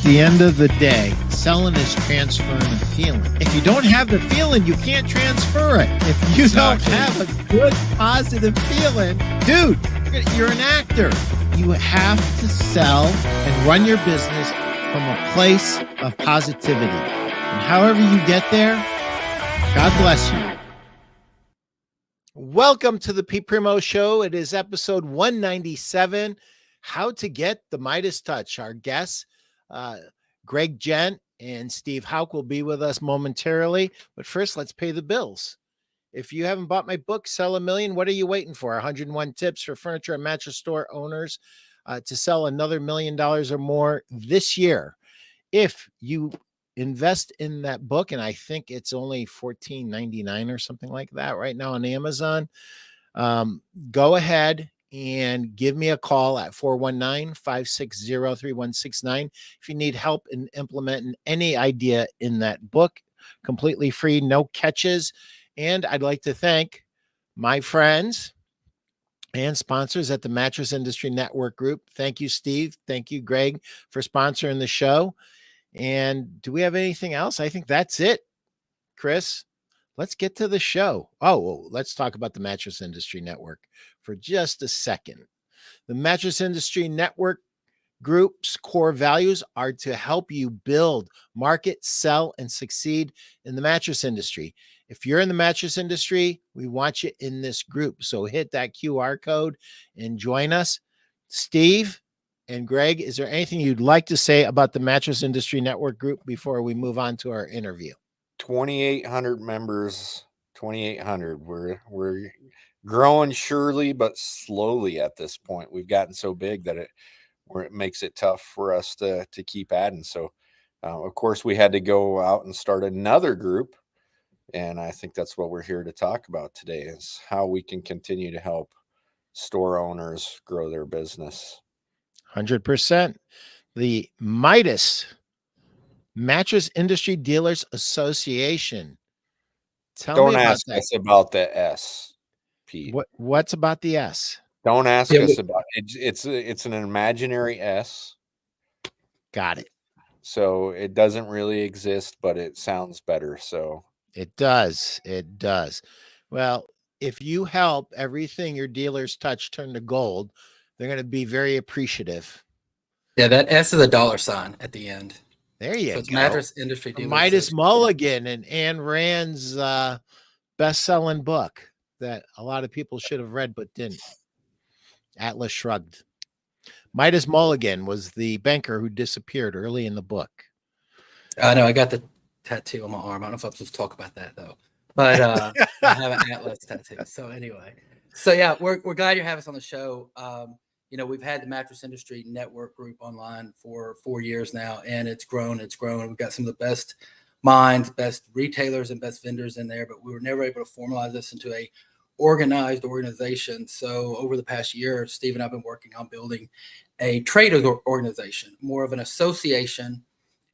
the end of the day, selling is transferring a feeling. If you don't have the feeling, you can't transfer it. If you don't have a good, positive feeling, dude, you're an actor. You have to sell and run your business from a place of positivity. And however you get there, God bless you. Welcome to the Pete Primeau Show. It is episode 197, How to Get the Midas Touch. Our guests, Greg Jent and Steve Houk, will be with us momentarily. But first, let's pay the bills. If you haven't bought my book, Sell a Million, what are you waiting for? 101 tips for furniture and mattress store owners to sell another $1 million or more this year. If you invest in that book, and I think it's only $14.99 or something like that right now on Amazon, go ahead and give me a call at 419-560-3169 if you need help in implementing any idea in that book. Completely free, no catches. And I'd like to thank my friends and sponsors at the Mattress Industry Network Group. Thank you, Steve. Thank you, Greg, for sponsoring the show. And do we have anything else? I think that's it, Chris. Let's get to the show. Oh, let's talk about the Mattress Industry Network for just a second. The Mattress Industry Network Group's core values are to help you build, market, sell, and succeed in the mattress industry. If you're in the mattress industry, we want you in this group. So hit that QR code and join us. Steve and Greg, is there anything you'd like to say about the Mattress Industry Network Group before we move on to our interview? 2,800 members, 2,800. We're growing surely, but slowly at this point. We've gotten so big that it makes it tough for us to keep adding. So, of course, we had to go out and start another group. And I think that's what we're here to talk about today, is how we can continue to help store owners grow their business. 100%. The MIDAS, Mattress Industry Dealers Association. Don't ask us about the S, Pete. What's about the S? Don't ask us about it. It's an imaginary S. Got it. So it doesn't really exist, but it sounds better. So it does. It does. Well, if you help everything your dealers touch turn to gold, they're going to be very appreciative. Yeah, that S is a $sign at the end. There you go. It's Mattress Industry Dealers. Midas Mulligan and Anne Rand's best-selling book that a lot of people should have read but didn't. Atlas Shrugged. Midas Mulligan was the banker who disappeared early in the book. I know. I got the tattoo on my arm. I don't know if I'm supposed to talk about that, though. But I have an Atlas tattoo. So anyway. So, yeah, we're glad you have us on the show. We've had the Mattress Industry Network Group online for 4 years now, and it's grown. We've got some of the best minds, best retailers, and best vendors in there, but we were never able to formalize this into a organized organization. So over the past year, Steve and I have been working on building a trade organization, more of an association.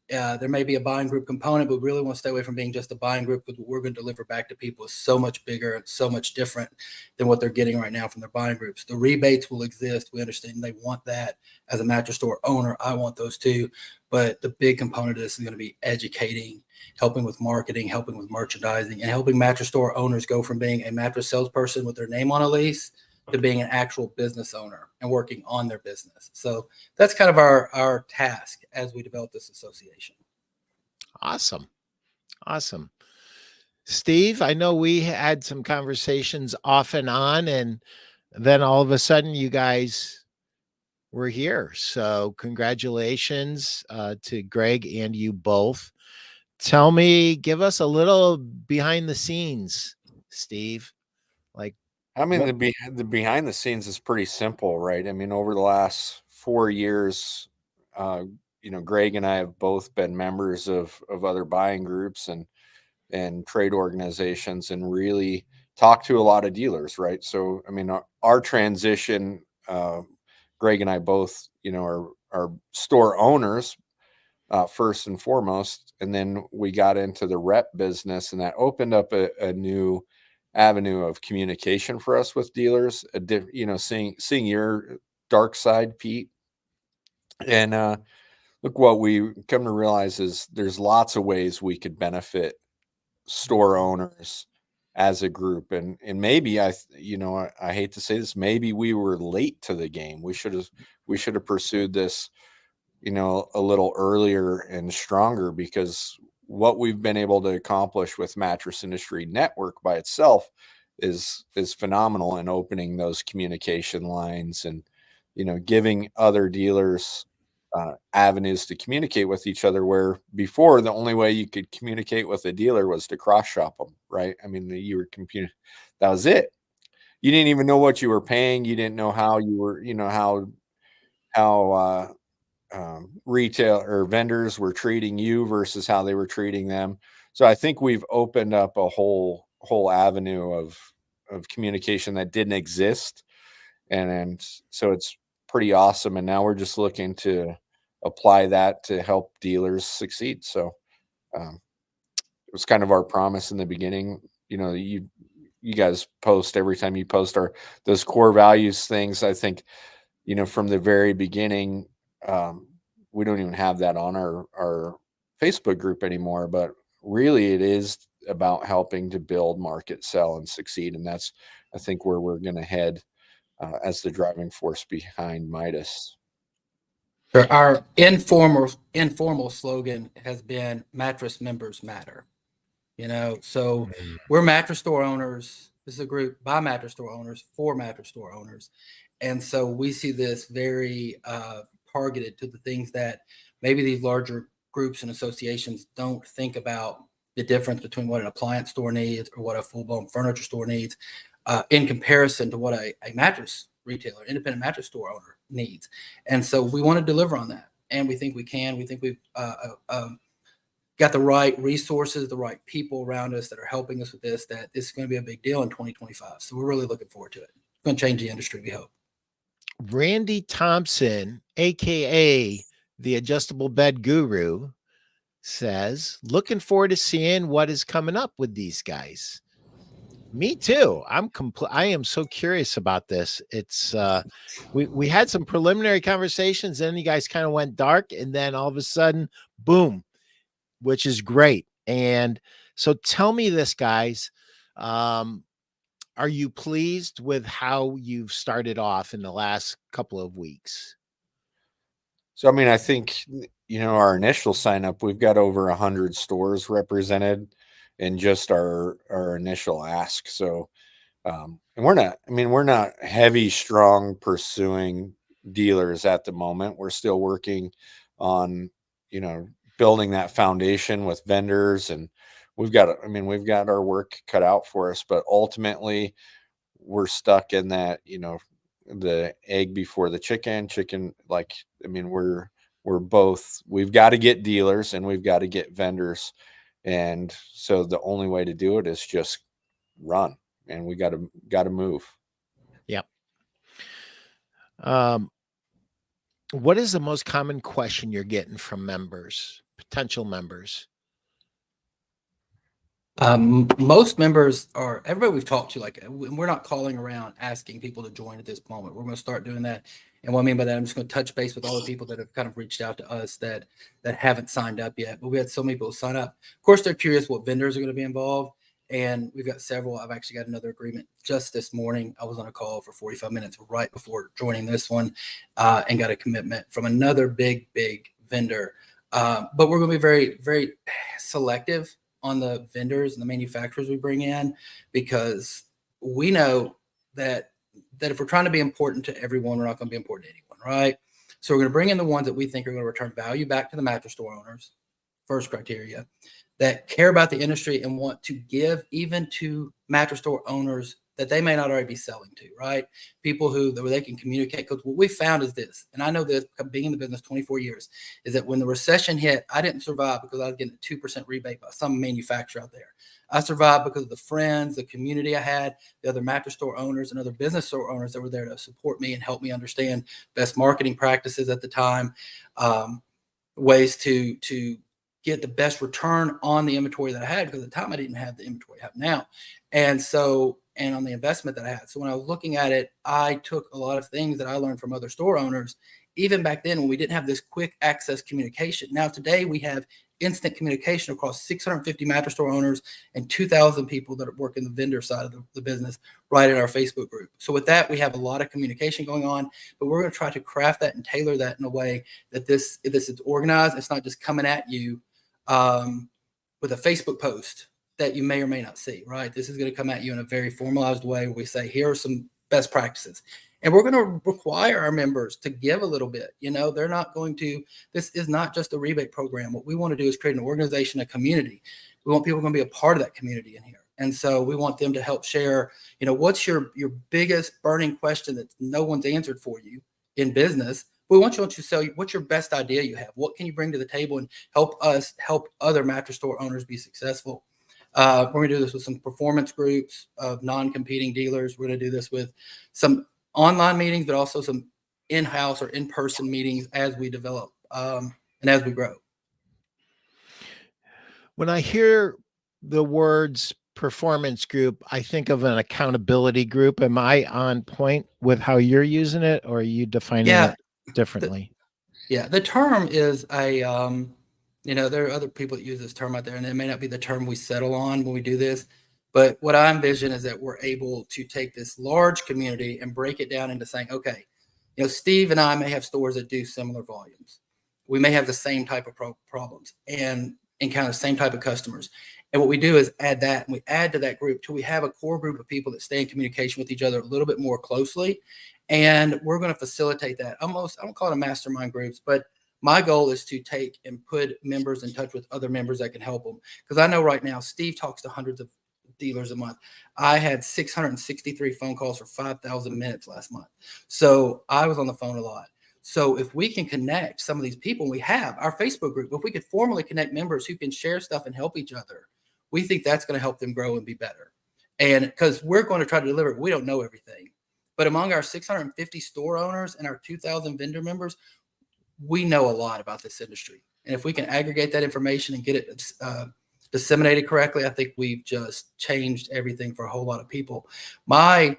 There may be a buying group component, but we really want to stay away from being just a buying group, because what we're going to deliver back to people is so much bigger and so much different than what they're getting right now from their buying groups. The rebates will exist. We understand they want that. As a mattress store owner, I want those too. But the big component of this is going to be educating, helping with marketing, helping with merchandising, and helping mattress store owners go from being a mattress salesperson with their name on a lease to being an actual business owner and working on their business. So that's kind of our task as we develop this association. Awesome. Steve, I know we had some conversations off and on, and then all of a sudden you guys were here. So congratulations to Greg and you both. Give us a little behind the scenes, Steve. The behind the scenes is pretty simple, right? I mean, over the last 4 years, Greg and I have both been members of other buying groups and trade organizations, and really talked to a lot of dealers, right? So, I mean, our transition, Greg and I both, are store owners first and foremost, and then we got into the rep business, and that opened up a new avenue of communication for us with dealers, seeing your dark side, Pete. And look, what we come to realize is there's lots of ways we could benefit store owners as a group. And maybe I hate to say this, maybe we were late to the game. We should have pursued this, a little earlier and stronger, because what we've been able to accomplish with Mattress Industry Network by itself is phenomenal in opening those communication lines and, giving other dealers avenues to communicate with each other, where before the only way you could communicate with a dealer was to cross shop them, right? I mean, you were that was it. You didn't even know what you were paying. You didn't know how you were, how retail or vendors were treating you versus how they were treating them. So I think we've opened up a whole avenue of communication that didn't exist, and so it's pretty awesome. And now we're just looking to apply that to help dealers succeed. So it was kind of our promise in the beginning. You guys post every time you post those core values things. I think, from the very beginning, we don't even have that on our Facebook group anymore, but really it is about helping to build, market, sell, and succeed. And that's, I think, where we're going to head as the driving force behind MIDAS. Our informal slogan has been "Mattress Members Matter." So we're mattress store owners. This is a group by mattress store owners for mattress store owners, and so we see this very targeted to the things that maybe these larger groups and associations don't think about, the difference between what an appliance store needs or what a full-blown furniture store needs in comparison to what a mattress retailer, independent mattress store owner needs. And so we want to deliver on that. And we think we can. We think we've got the right resources, the right people around us that are helping us with this, that this is going to be a big deal in 2025. So we're really looking forward to it. It's going to change the industry, we hope. Randy Thompson, aka the adjustable bed guru, says, looking forward to seeing what is coming up with these guys. Me too. I am so curious about this. It's we had some preliminary conversations, then you guys kind of went dark, and then all of a sudden, boom, which is great. And so tell me this, guys. Are you pleased with how you've started off in the last couple of weeks? So, I mean, I think, our initial sign up, we've got over 100 stores represented in just our initial ask. So, and we're not heavy, strong pursuing dealers at the moment. We're still working on, building that foundation with vendors, and we've got our work cut out for us, but ultimately we're stuck in that, the egg before the chicken, we've got to get dealers and we've got to get vendors. And so the only way to do it is just run, and we got to move. Yep. What is the most common question you're getting from potential members? Most members are everybody we've talked to. Like, we're not calling around asking people to join at this moment. We're going to start doing that. And what I mean by that, I'm just going to touch base with all the people that have kind of reached out to us that haven't signed up yet. But we had so many people sign up. Of course, they're curious what vendors are going to be involved. And we've got several. I've actually got another agreement just this morning. I was on a call for 45 minutes right before joining this one, and got a commitment from another big vendor. But we're going to be very, very selective on the vendors and the manufacturers we bring in, because we know that if we're trying to be important to everyone, we're not going to be important to anyone, right? So we're going to bring in the ones that we think are going to return value back to the mattress store owners, first criteria, that care about the industry and want to give even to mattress store owners that they may not already be selling to, right? People where they can communicate. Because what we found is this, and I know this, being in the business 24 years, is that when the recession hit, I didn't survive because I was getting a 2% rebate by some manufacturer out there. I survived because of the friends, the community I had, the other mattress store owners and other business store owners that were there to support me and help me understand best marketing practices at the time, ways to get the best return on the inventory that I had, because at the time I didn't have the inventory I have now. And on the investment that I had. So when I was looking at it, I took a lot of things that I learned from other store owners even back then when we didn't have this quick access communication. Now today we have instant communication across 650 mattress store owners and 2,000 people that work in the vendor side of the business right in our Facebook group. So with that, we have a lot of communication going on, but we're going to try to craft that and tailor that in a way that this is organized. It's not just coming at you with a Facebook post that you may or may not see, right? This is going to come at you in a very formalized way where we say, here are some best practices. And we're going to require our members to give a little bit. They're not going to, this is not just a rebate program. What we want to do is create an organization, a community. We want people going to be a part of that community in here. And so we want them to help share, what's your biggest burning question that no one's answered for you in business. We want you to sell, what's your best idea you have? What can you bring to the table and help other mattress store owners be successful? We're going to do this with some performance groups of non-competing dealers. We're going to do this with some online meetings, but also some in-house or in-person meetings as we develop and as we grow. When I hear the words performance group, I think of an accountability group. Am I on point with how you're using it, or are you defining it differently? The term is there are other people that use this term out there, and it may not be the term we settle on when we do this. But what I envision is that we're able to take this large community and break it down into saying, okay, Steve and I may have stores that do similar volumes. We may have the same type of problems and encounter the same type of customers. And what we do is add that, and we add to that group till we have a core group of people that stay in communication with each other a little bit more closely. And we're going to facilitate that. I don't call it a mastermind groups, but my goal is to take and put members in touch with other members that can help them. Because I know right now, Steve talks to hundreds of dealers a month. I had 663 phone calls for 5,000 minutes last month. So I was on the phone a lot. So if we can connect some of these people, we have our Facebook group, if we could formally connect members who can share stuff and help each other, we think that's going to help them grow and be better. And because we're going to try to deliver, we don't know everything. But among our 650 store owners and our 2,000 vendor members, we know a lot about this industry. And if we can aggregate that information and get it disseminated correctly, I think we've just changed everything for a whole lot of people. My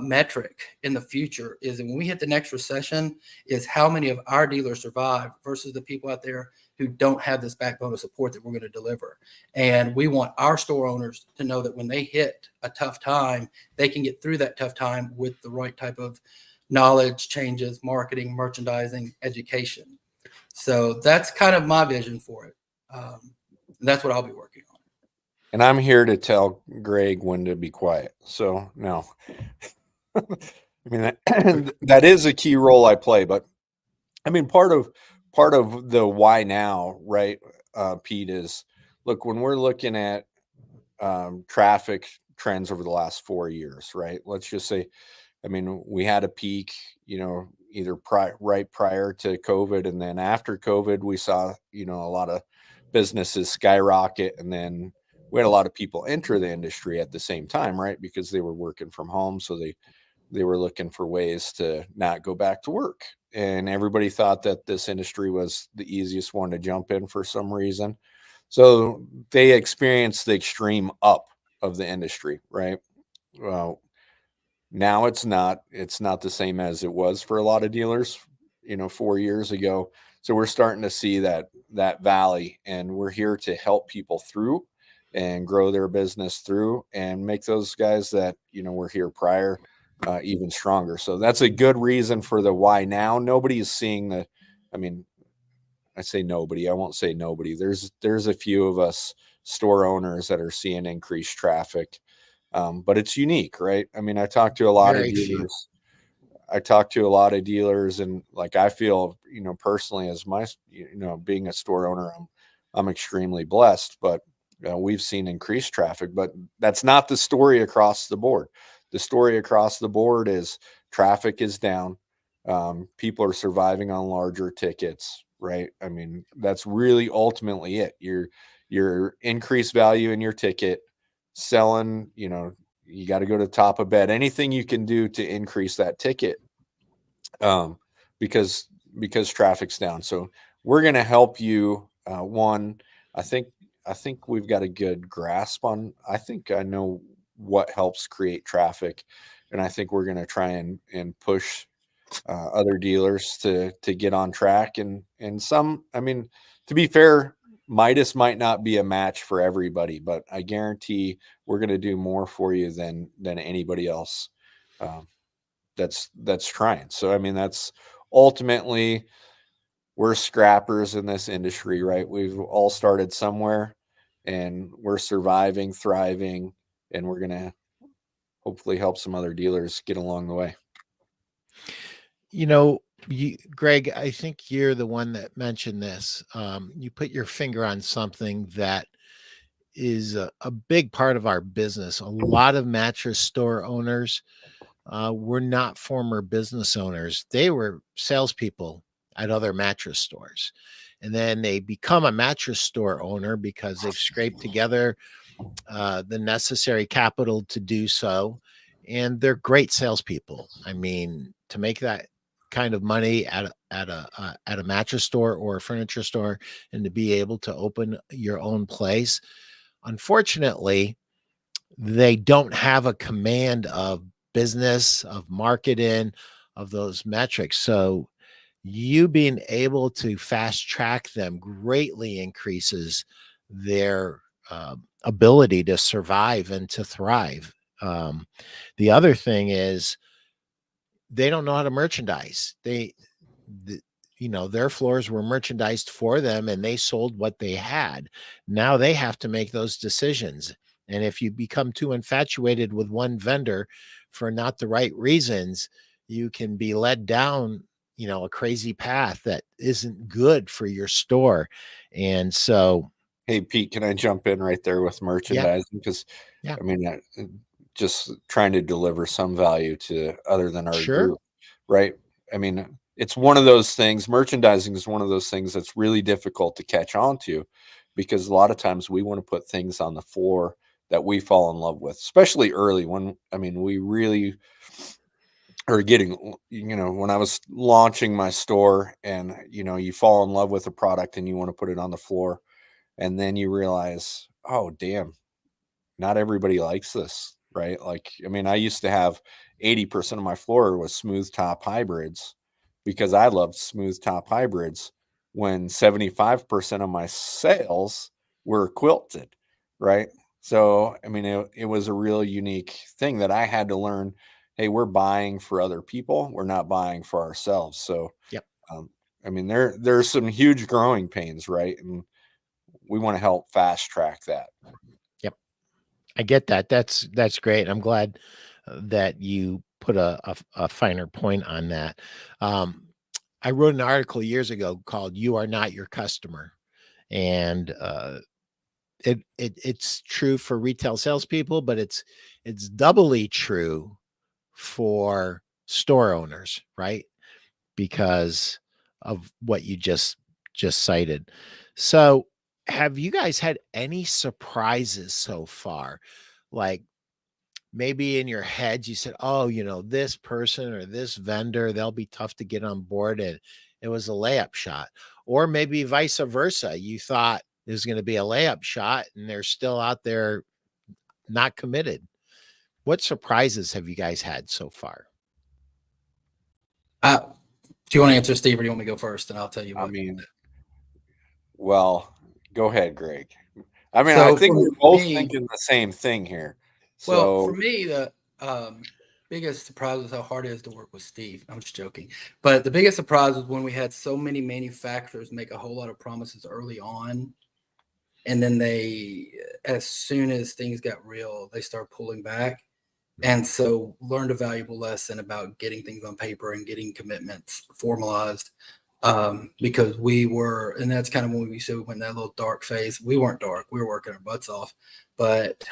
metric in the future is that when we hit the next recession is how many of our dealers survive versus the people out there who don't have this backbone of support that we're going to deliver. And we want our store owners to know that when they hit a tough time, they can get through that tough time with the right type of knowledge, changes, marketing, merchandising, education. So that's kind of my vision for it. That's what I'll be working on. And I'm here to tell Greg when to be quiet. So no, I mean, that is a key role I play, but I mean, part of the why now, right, Pete, is look, when we're looking at traffic trends over the last 4 years, right? Let's just say, I mean, we had a peak, either right prior to COVID, and then after COVID, we saw, a lot of businesses skyrocket, and then we had a lot of people enter the industry at the same time, right? Because they were working from home, so they were looking for ways to not go back to work. And everybody thought that this industry was the easiest one to jump in for some reason. So they experienced the extreme up of the industry, right? Well, now it's not the same as it was for a lot of dealers, 4 years ago. So we're starting to see that valley, and we're here to help people through and grow their business through and make those guys that, were here prior even stronger. So that's a good reason for the why now. Nobody is seeing I say nobody, I won't say nobody. There's a few of us store owners that are seeing increased traffic. But it's unique, right? I mean, I talk to a lot of dealers. And like, I feel, personally, as my, being a store owner, I'm extremely blessed, but we've seen increased traffic, but that's not the story across the board. The story across the board is traffic is down. People are surviving on larger tickets, right? I mean, that's really ultimately it. Your increased value in your ticket, selling, you got to go to the top of bed, anything you can do to increase that ticket, because traffic's down. So we're going to help you. I think we've got a good grasp on, I think I know what helps create traffic. And I think we're going to try and push other dealers to get on track. And some, I mean, to be fair, MIDAS might not be a match for everybody, but I guarantee we're going to do more for you than anybody else that's trying. So I mean, that's ultimately, we're scrappers in this industry, right? We've all started somewhere, and we're surviving, thriving, and we're going to hopefully help some other dealers get along the way. You know, Greg, I think you're the one that mentioned this. You put your finger on something that is a big part of our business. A lot of mattress store owners were not former business owners. They were salespeople at other mattress stores. And then they become a mattress store owner because they've scraped together the necessary capital to do so. And they're great salespeople. I mean, to make that kind of money at a mattress store or a furniture store, and to be able to open your own place, unfortunately, they don't have a command of business, of marketing, of those metrics. So you being able to fast track them greatly increases their ability to survive and to thrive. The other thing is they don't know how to merchandise. Their floors were merchandised for them and they sold what they had. Now they have to make those decisions. And if you become too infatuated with one vendor for not the right reasons, you can be led down, a crazy path that isn't good for your store. And so, hey, Pete, can I jump in right there with merchandising? Because yeah, I mean, just trying to deliver some value to other than our sure. group, right? I mean, it's one of those things. Merchandising is one of those things that's really difficult to catch on to, because a lot of times we want to put things on the floor that we fall in love with, especially early when, I mean, we really are getting, when I was launching my store, and, you fall in love with a product and you want to put it on the floor, and then you realize, oh, damn, not everybody likes this, right? Like, I mean, I used to have 80% of my floor was smooth top hybrids because I loved smooth top hybrids, when 75% of my sales were quilted, right? So, I mean, it was a real unique thing that I had to learn. Hey, we're buying for other people. We're not buying for ourselves. So, Yep. I mean, there's some huge growing pains, right? And we want to help fast track that. Yep. I get that. That's great. I'm glad that you put a finer point on that. I wrote an article years ago called "You Are Not Your Customer," and it's true for retail salespeople, but it's doubly true for store owners, right? Because of what you just cited. So, have you guys had any surprises so far? Like, maybe in your head you said, "Oh, this person or this vendor, they'll be tough to get on board," and it was a layup shot. Or maybe vice versa. You thought it was going to be a layup shot and they're still out there not committed. What surprises have you guys had so far? Do you want to answer, Steve, or do you want me to go first? And I'll tell you I what. mean, well, go ahead, Greg. I mean, I So think for we're both me, thinking the same thing here. well, for So, me, the biggest surprise was how hard it is to work with Steve. I'm just joking. But the biggest surprise was when we had so many manufacturers make a whole lot of promises early on. And then as soon as things got real, they start pulling back. And so learned a valuable lesson about getting things on paper and getting commitments formalized. Because and that's kind of when we said we went in that little dark phase. We weren't dark, we were working our butts off, but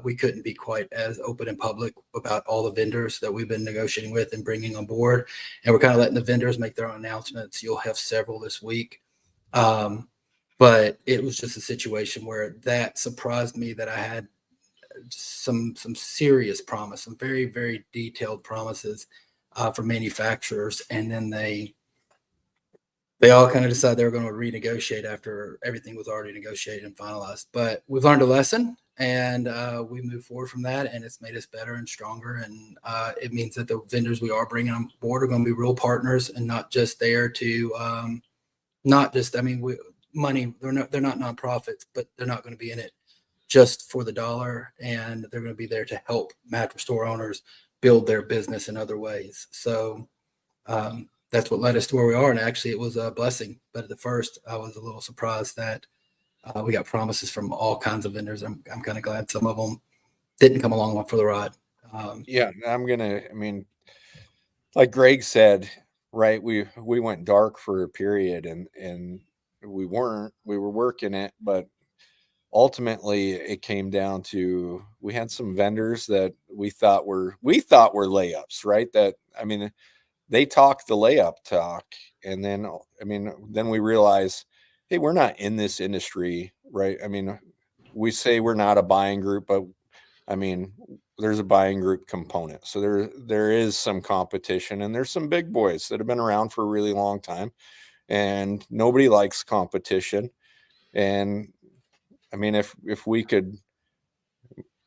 we couldn't be quite as open in public about all the vendors that we've been negotiating with and bringing on board. And we're kind of letting the vendors make their own announcements. You'll have several this week. But it was just a situation where that surprised me, that I had some serious promise, some very, very detailed promises from manufacturers. And then they all kind of decided they were going to renegotiate after everything was already negotiated and finalized. But we've learned a lesson, and we move forward from that, and it's made us better and stronger. And it means that the vendors we are bringing on board are going to be real partners and not just there to not just, I mean, money. They're not nonprofits, but they're not going to be in it just for the dollar, and they're going to be there to help mattress store owners build their business in other ways. So that's what led us to where we are. And actually, it was a blessing. But at the first, I was a little surprised that we got promises from all kinds of vendors. I'm kind of glad some of them didn't come along for the ride. Yeah, I mean, like Greg said, right? We went dark for a period, and we were working it, but ultimately it came down to we had some vendors that we thought were layups, right? That, I mean, they talk the layup talk, and then, I mean, then we realize, hey, we're not in this industry, right? I mean, we say we're not a buying group, but I mean, there's a buying group component. So there is some competition, and there's some big boys that have been around for a really long time, and nobody likes competition. And I mean, if we could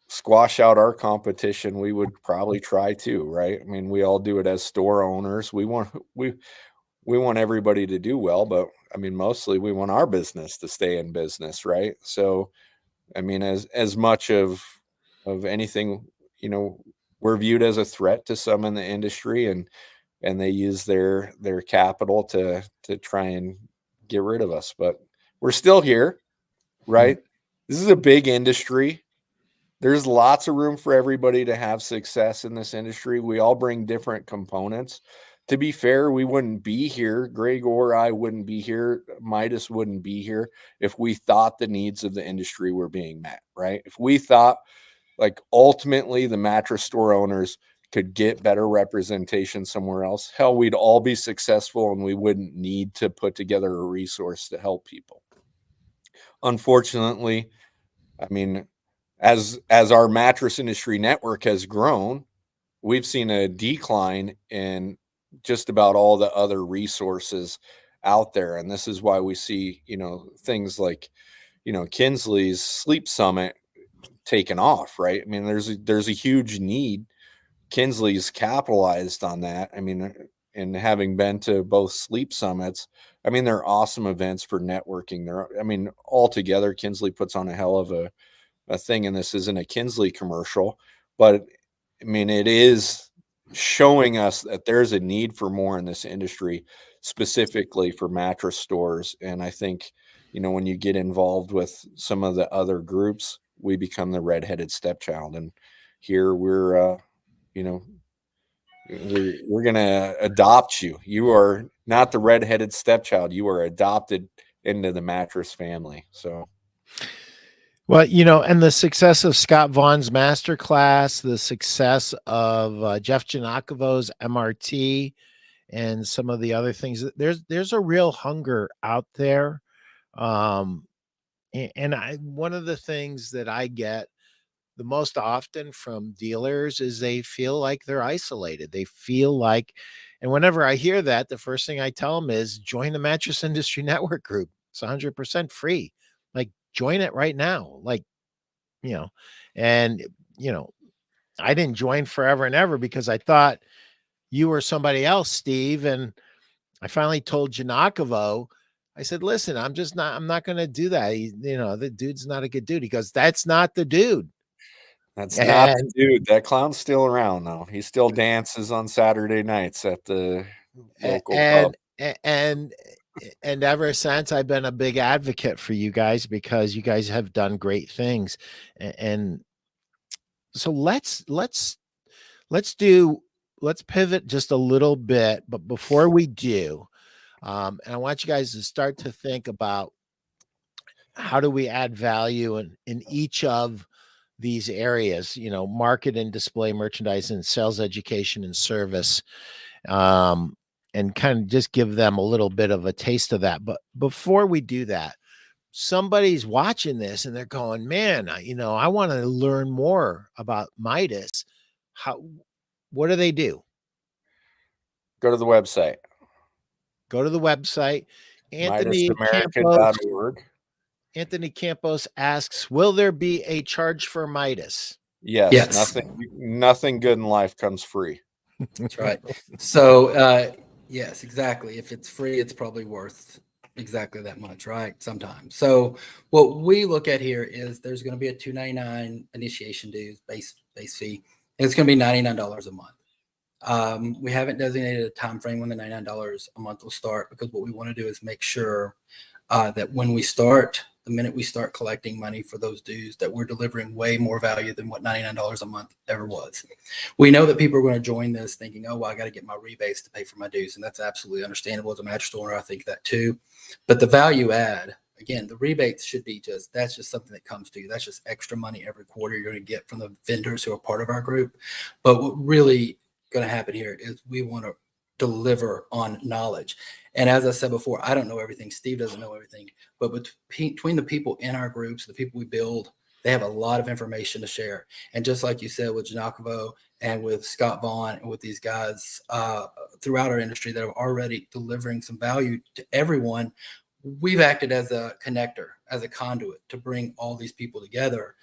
squash out our competition, we would probably try to, right? I mean, we all do it as store owners. We want everybody to do well, but I mean, mostly we want our business to stay in business, right? So, I mean, as much of anything, you know, we're viewed as a threat to some in the industry, and they use their capital to try and get rid of us, but we're still here, right? This is a big industry. There's lots of room for everybody to have success in this industry. We all bring different components. To be fair, we wouldn't be here. Greg or I wouldn't be here. Midas wouldn't be here if we thought the needs of the industry were being met, right? If we thought, like, ultimately the mattress store owners could get better representation somewhere else, hell, we'd all be successful, and we wouldn't need to put together a resource to help people. Unfortunately, I mean, as our Mattress Industry Network has grown, we've seen a decline in just about all the other resources out there. And this is why we see, you know, things like, you know, Kinsley's Sleep Summit taken off, right? I mean, there's a huge need. Kinsley's capitalized on that. I mean, and having been to both sleep summits, I mean, they're awesome events for networking. I mean, altogether, Kinsley puts on a hell of a thing, and this isn't a Kinsley commercial, but I mean, it is showing us that there's a need for more in this industry, specifically for mattress stores. And I think, you know, when you get involved with some of the other groups, we become the redheaded stepchild. And here we're, you know, we're gonna adopt you. You are not the redheaded stepchild. You are adopted into the mattress family. So. Well, you know, and the success of Scott Vaughn's masterclass, the success of Jeff Janakovo's MRT, and some of the other things, there's a real hunger out there. And one of the things that I get the most often from dealers is they feel like they're isolated. They feel like, and whenever I hear that, the first thing I tell them is join the Mattress Industry Network group. It's 100% free. Like, join it right now. Like, you know, and, you know, I didn't join forever and ever because I thought you were somebody else, Steve. And I finally told Janakovo, I said, listen, I'm not going to do that. You know, the dude's not a good dude. He goes, that's not the dude. That's not the And dude. That clown's still around, though. He still dances on Saturday nights at the local pub. and and ever since, I've been a big advocate for you guys because you guys have done great things. And so let's pivot just a little bit. But before we do, and I want you guys to start to think about how do we add value in each of these areas, you know, market and display, merchandise and sales, education and service, and kind of just give them a little bit of a taste of that. But before we do that, somebody's watching this and they're going, man, you know, I want to learn more about Midas. What do they do? Go to the website, Go to the website, Anthony Campos. MidasAmerica.org. Anthony Campos asks, will there be a charge for MIDAS? Yes, Yes. nothing good in life comes free. That's right. So, yes, exactly. If it's free, it's probably worth exactly that much, right? Sometimes. So, what we look at here is there's going to be a $299 initiation dues base fee, and it's going to be $99 a month. We haven't designated a time frame when the $99 a month will start, because what we want to do is make sure that when we start, the minute we start collecting money for those dues, that we're delivering way more value than what $99 a month ever was. We know that people are going to join this thinking, oh, well, I got to get my rebates to pay for my dues. And that's absolutely understandable. As a mattress owner, I think that too. But the value add, again, the rebates should be that's just something that comes to you. That's just extra money every quarter you're going to get from the vendors who are part of our group. But what really going to happen here is we want to deliver on knowledge. And as I said before, I don't know everything. Steve doesn't know everything. But between the people in our groups, the people we build, they have a lot of information to share. And just like you said with Janakovo and with Scott Vaughn and with these guys throughout our industry that are already delivering some value to everyone, we've acted as a connector, as a conduit to bring all these people together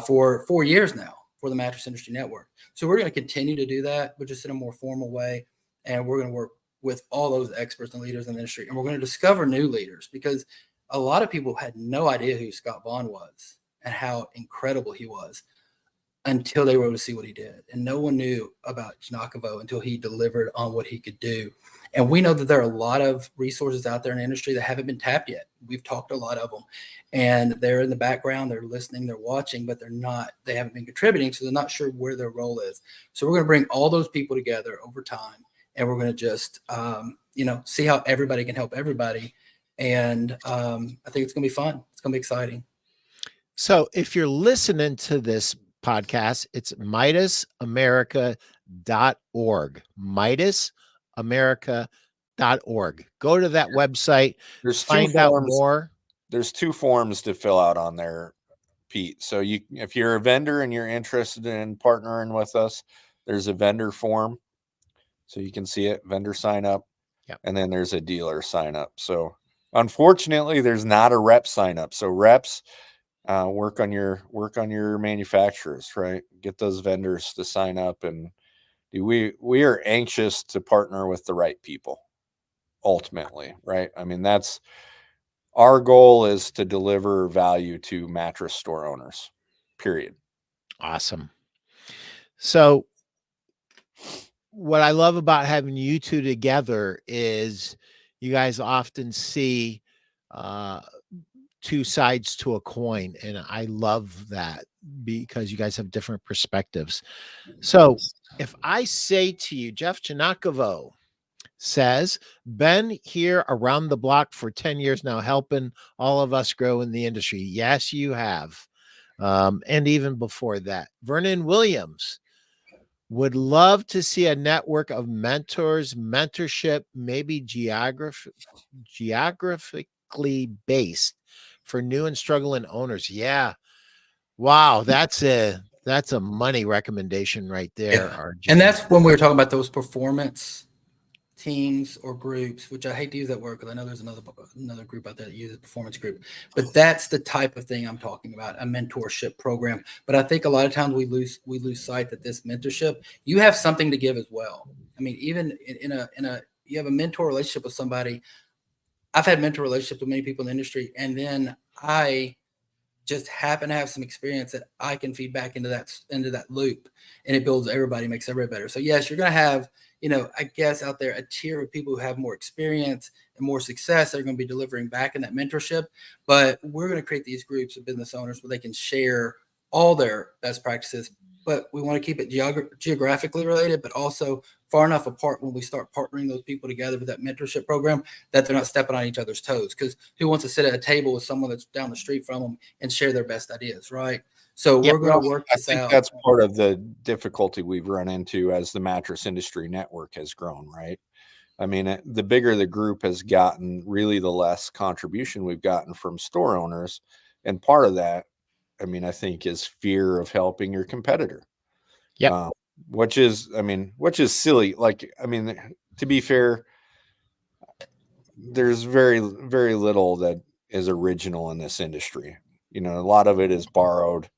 for 4 years now for the Mattress Industry Network. So we're going to continue to do that, but just in a more formal way. And we're going to work with all those experts and leaders in the industry. And we're going to discover new leaders, because a lot of people had no idea who Scott Vaughn was and how incredible he was until they were able to see what he did. And no one knew about Janakovo until he delivered on what he could do. And we know that there are a lot of resources out there in the industry that haven't been tapped yet. We've talked to a lot of them, and they're in the background, they're listening, they're watching, but they haven't been contributing. So they're not sure where their role is. So we're going to bring all those people together over time. And we're going to just, see how everybody can help everybody. And I think it's going to be fun. It's going to be exciting. So if you're listening to this podcast, it's MIDASamerica.org. MIDASamerica.org. Go to that website. Find out more. There's 2 forms to fill out on there, Pete. So if you're a vendor and you're interested in partnering with us, there's a vendor form. So you can see it, vendor sign up. Yep. And then there's a dealer sign up. So unfortunately, there's not a rep sign up. So reps work on your manufacturers, right? Get those vendors to sign up, and we are anxious to partner with the right people ultimately, right? I mean, that's our goal, is to deliver value to mattress store owners, period. Awesome. So what I love about having you two together is you guys often see 2 sides to a coin. And I love that, because you guys have different perspectives. So if I say to you, Jeff Janakovo says, been here around the block for 10 years now, helping all of us grow in the industry. Yes, you have. And even before that, Vernon Williams would love to see a network of mentors, mentorship, maybe geographically based for new and struggling owners. Yeah. Wow. That's a money recommendation right there. Yeah. And that's when we were talking about those performance teams or groups, which I hate to use that word because I know there's another group out there that uses performance group, but that's the type of thing I'm talking about, a mentorship program. But I think a lot of times we lose sight that this mentorship, you have something to give as well. I mean, even you have a mentor relationship with somebody. I've had mentor relationships with many people in the industry, and then I just happen to have some experience that I can feed back into that loop, and it builds everybody, makes everybody better. So yes, you're going to have, I guess out there a tier of people who have more experience and more success. They're going to be delivering back in that mentorship, but we're going to create these groups of business owners where they can share all their best practices, but we want to keep it geographically related, but also far enough apart when we start partnering those people together with that mentorship program that they're not stepping on each other's toes. Because who wants to sit at a table with someone that's down the street from them and share their best ideas, right? So we're going to work this out. I think that's part of the difficulty we've run into as the Mattress Industry Network has grown, right? I mean, the bigger the group has gotten, really the less contribution we've gotten from store owners. And part of that, I mean, I think is fear of helping your competitor. Yeah. Which is silly. Like, I mean, to be fair, there's very, very little that is original in this industry. You know, a lot of it is borrowed,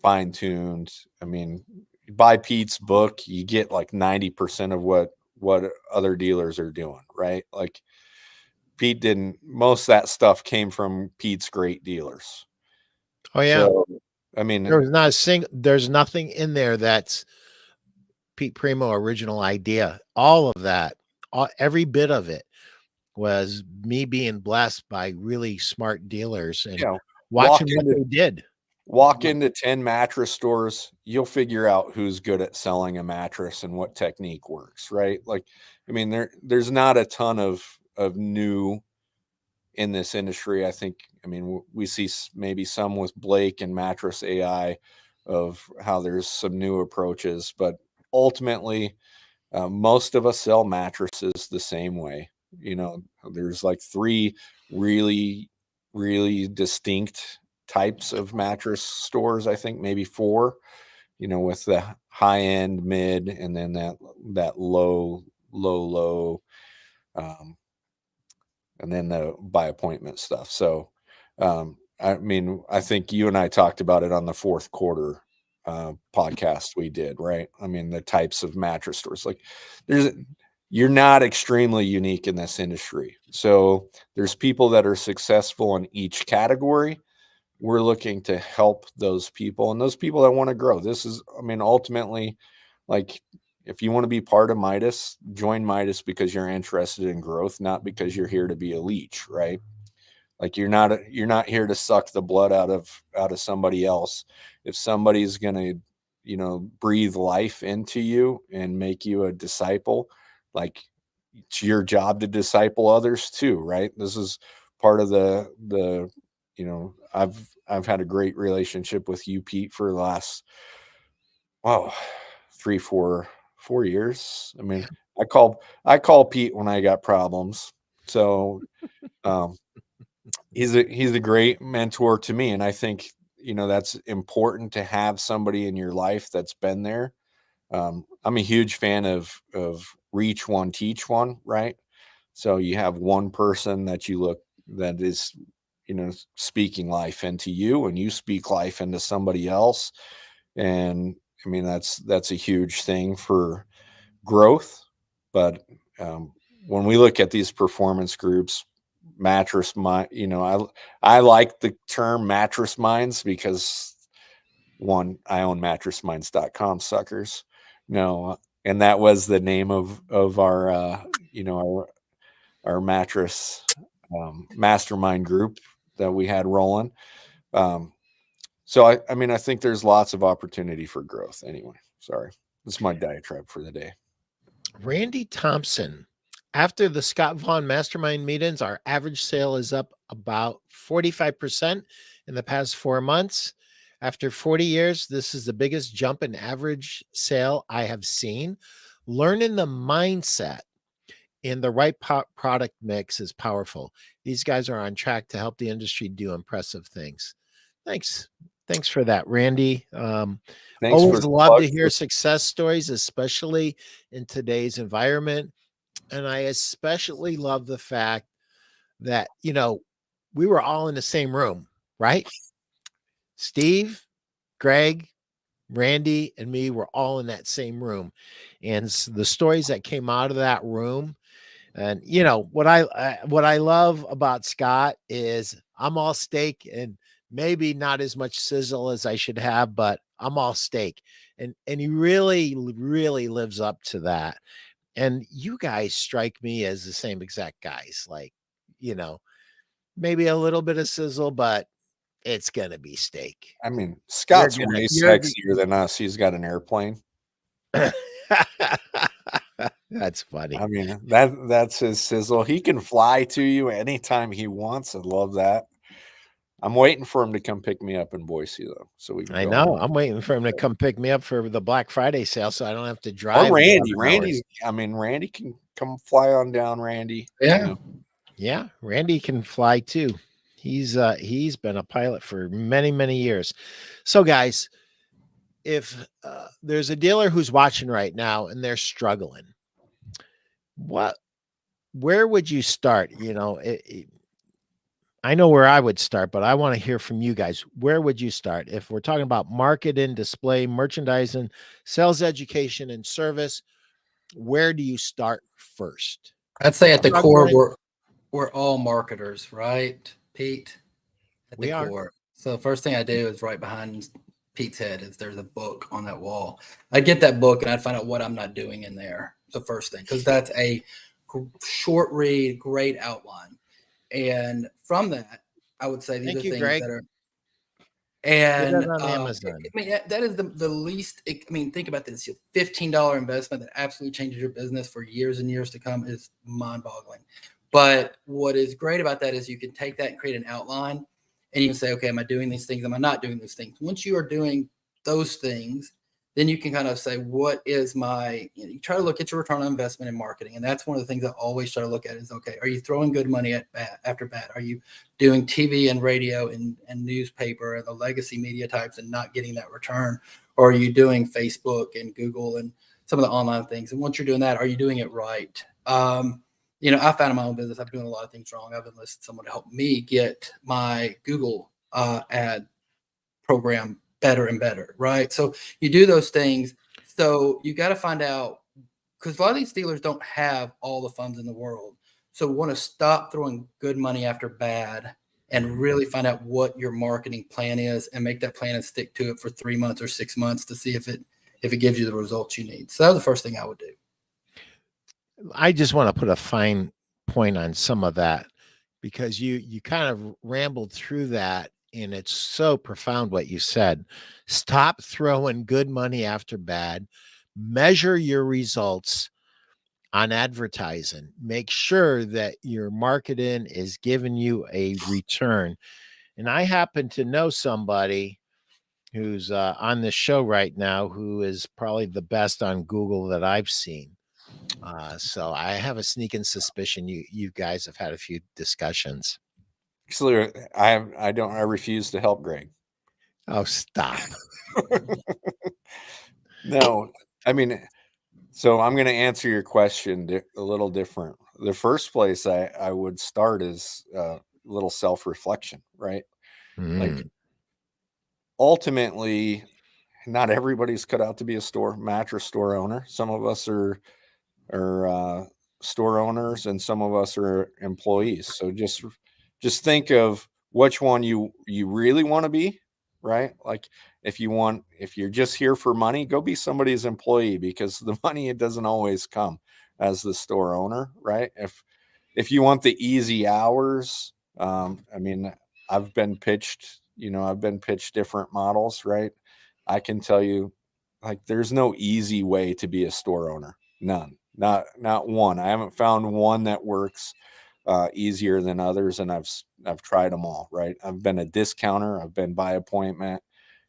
fine-tuned. I mean, you buy Pete's book, you get like 90% of what other dealers are doing, right? Like Pete didn't, most of that stuff came from Pete's great dealers. Oh yeah. So, I mean, There's nothing in there that's Pete Primeau original idea. All of that, every bit of it was me being blessed by really smart dealers and you know, watching what they did. Walk into 10 mattress stores, you'll figure out who's good at selling a mattress and what technique works, right? Like, I mean, there's not a ton of new in this industry. I think, I mean, we see maybe some with Blake and Mattress AI of how there's some new approaches, but ultimately, most of us sell mattresses the same way. You know, there's like 3 really, really distinct types of mattress stores. I think maybe 4, you know, with the high end, mid, and then that low, and then the by appointment stuff. So, I mean, I think you and I talked about it on the fourth quarter podcast we did, right? I mean, the types of mattress stores, like you're not extremely unique in this industry. So there's people that are successful in each category. We're looking to help those people and those people that want to grow. This is, I mean, ultimately, like, if you want to be part of MIDAS, join MIDAS because you're interested in growth, not because you're here to be a leech, right? Like you're not here to suck the blood out of somebody else. If somebody's going to, you know, breathe life into you and make you a disciple, like it's your job to disciple others too, right? This is part of the you know, I've had a great relationship with you, Pete, for the last 4 years. I mean, I call Pete when I got problems. So he's a great mentor to me, and I think, you know, that's important to have somebody in your life that's been there. I'm a huge fan of reach one, teach one, right? So you have one person that is, you know, speaking life into you, and you speak life into somebody else. And I mean, that's a huge thing for growth. But when we look at these performance groups, mattress mind, you know, I like the term mattress minds because one, I own mattressminds.com, suckers. No, and that was the name of our you know, our mattress mastermind group that we had rolling. So I mean, I think there's lots of opportunity for growth. Anyway, sorry, this is my diatribe for the day. Randy Thompson. After the Scott Vaughn mastermind meetings, our average sale is up about 45% in the past 4 months. After 40 years, this is the biggest jump in average sale I have seen. Learning the mindset in the right product mix is powerful. These guys are on track to help the industry do impressive things. Thanks for that, Randy. Thanks Always for love to hear success stories, especially in today's environment. And I especially love the fact that, you know, we were all in the same room, right? Steve, Greg, Randy, and me were all in that same room. And the stories that came out of that room. And you know what I love about Scott is I'm all steak and maybe not as much sizzle as I should have, but I'm all steak. And he really lives up to that. And you guys strike me as the same exact guys. Like, you know, maybe a little bit of sizzle, but it's gonna be steak. I mean, Scott's way sexier than us. He's got an airplane. That's funny. I mean, that's his sizzle. He can fly to you anytime he wants. I love that. I'm waiting for him to come pick me up in Boise, though, so we can. I know. I'm waiting for him to come pick me up for the Black Friday sale, so I don't have to drive. Or Randy. I mean, Randy can come fly on down. Randy. Yeah. You know. Yeah, Randy can fly too. He's been a pilot for many years. So, guys, if there's a dealer who's watching right now and they're struggling, where would you start? You know, I know where I would start, but I want to hear from you guys. Where would you start? If we're talking about marketing, display, merchandising, sales education, and service, where do you start first? I'd say at the About core, Greg? we're all marketers, right, Pete? At the We are. core. So the first thing I do is right behind Pete's head is there's a book on that wall. I'd get that book and I'd find out what I'm not doing in there. The first thing, because that's a short read, great outline. And from that, I would say these Thank are you, things Greg. that are, Get and that on I Amazon. mean, that is the least, I mean, think about this, $15 investment that absolutely changes your business for years and years to come is mind boggling. But what is great about that is you can take that and create an outline and you can say, okay, am I doing these things? Am I not doing these things? Once you are doing those things, then you can kind of say, what is my, you try to look at your return on investment in marketing. And that's one of the things I always try to look at is, okay, are you throwing good money at bat after bat? Are you doing TV and radio and newspaper and the legacy media types and not getting that return? Or are you doing Facebook and Google and some of the online things? And once you're doing that, are you doing it right? I found in my own business, I'm doing a lot of things wrong. I've enlisted someone to help me get my Google ad program better and better, right? So you do those things. So you got to find out, because a lot of these dealers don't have all the funds in the world. So we want to stop throwing good money after bad and really find out what your marketing plan is and make that plan and stick to it for 3 months or 6 months to see if it gives you the results you need. So that was the first thing I would do. I just want to put a fine point on some of that because you kind of rambled through that and it's so profound what you said. Stop throwing good money after bad. Measure your results on advertising. Make sure that your marketing is giving you a return. And I happen to know somebody who's on this show right now who is probably the best on Google that I've seen. So I have a sneaking suspicion you guys have had a few discussions. Actually, I refuse to help Greg. Oh, stop. No, I mean, so I'm going to answer your question a little different. The first place I would start is a little self-reflection, right? Like ultimately, not everybody's cut out to be a mattress store owner. Some of us are store owners and some of us are employees. So just think of which one you really want to be, right? Like if you're just here for money, go be somebody's employee because the money, it doesn't always come as the store owner, right? If you want the easy hours, I mean, I've been pitched different models, right? I can tell you, like, there's no easy way to be a store owner. None, not one. I haven't found one that works easier than others, and I've tried them all. Right? I've been a discounter. I've been by appointment,